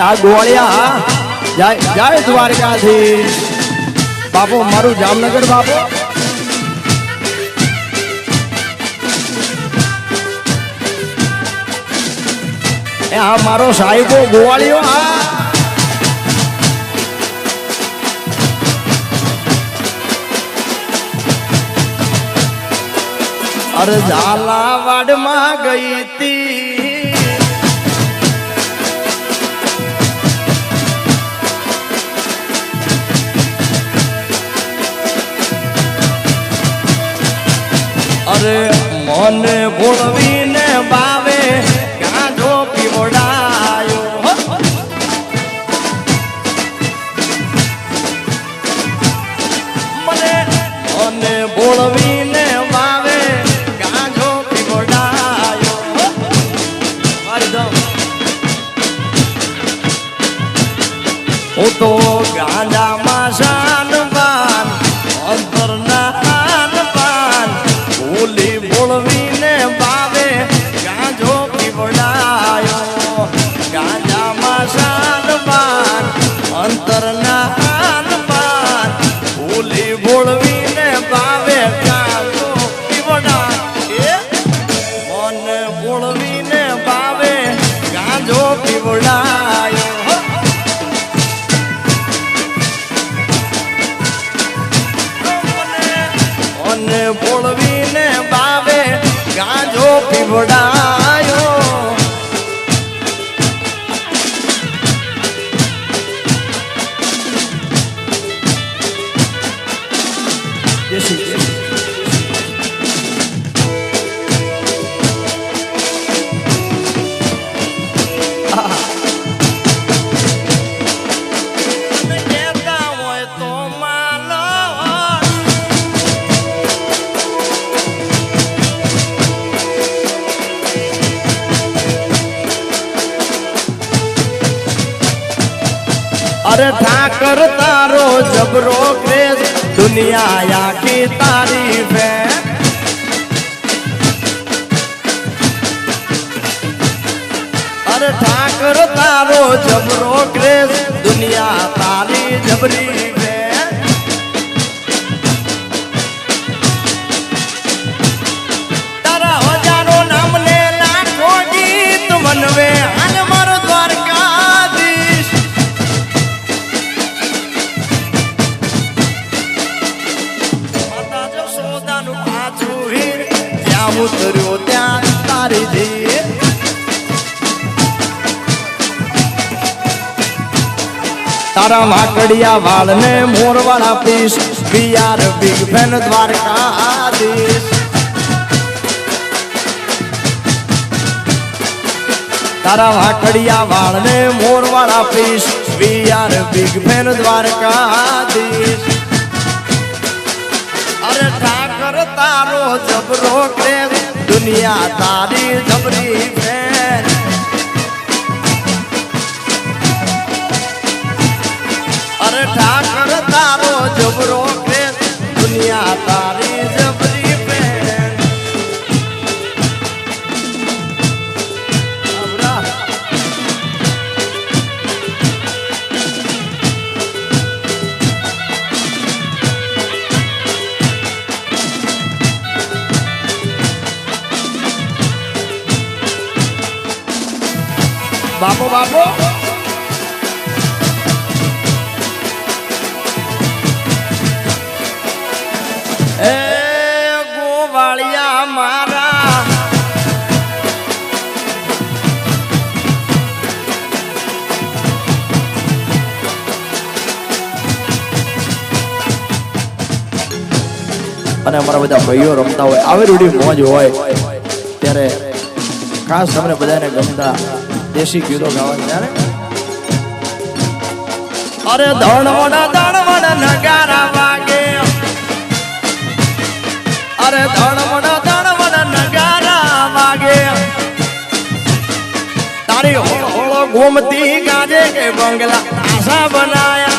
આ ગોળિયા જય જય દ્વારકાધીશ બાપુ મારું જામનગર બાપુ આ મારો સાહેબો ગોવાળિયો અરે ઝાલાવાડમાં ગઈ તી અરે મને ભોળવીને બાવે ગાંઠો પીવડાયો મને ભોળવીને બાવે ગાંઠો પીવડાયો હું તો ગાંડામાં શાનબાન અંતરના આનબાન ભૂલી ભોળવીને બાવે ગાંજો પીવડાયો ગાંજામાં શાનબાન અંતરના આનબાન ભૂલી ભોળવીને બાવે ગાંજો પીવડાય મન ભોળવીને બાવે ગાંજો પીવડાયો મને ભોળવીને બાવે ગાંજો પીવડાયો अरे ठाकर तारो जबरो क्रेज दुनिया आखी तारीफ है अरे ठाकर तारो जबरो क्रेज दुनिया तारी जबरी है तारा हजारों नाम ने लाखों गीत मनवे हन मारो द्वारकाधीश उतर्यो त्या तारी धी तारा माकड़िया वाल ने मोर वाला पीस बियार बिग फैन द्वारकाधीश तारा माकड़िया वाल ने मोर वाला पीस बियार बिग फैन द्वारकाधीश अरे ठाकर तारो जबरो क्रेज दुनिया तारी जबरी फैन अरे ठाकर तारो जबरो क्रेज दुनिया तारी जबरी फैन बाबू बाबू ए गोवालिया मारा અને અમારા બધા ભાઈઓ રમતા હોય આવી રૂડી મોજ હોય ત્યારે ખાસ તમને બધાને ગમતા देशी गीतो गावा यार अरे धड़वड़ा नगारा वागे अरे धड़वड़ा नगारा वागे तारी होलो घूमती गाजे के बंगला आशा बनाया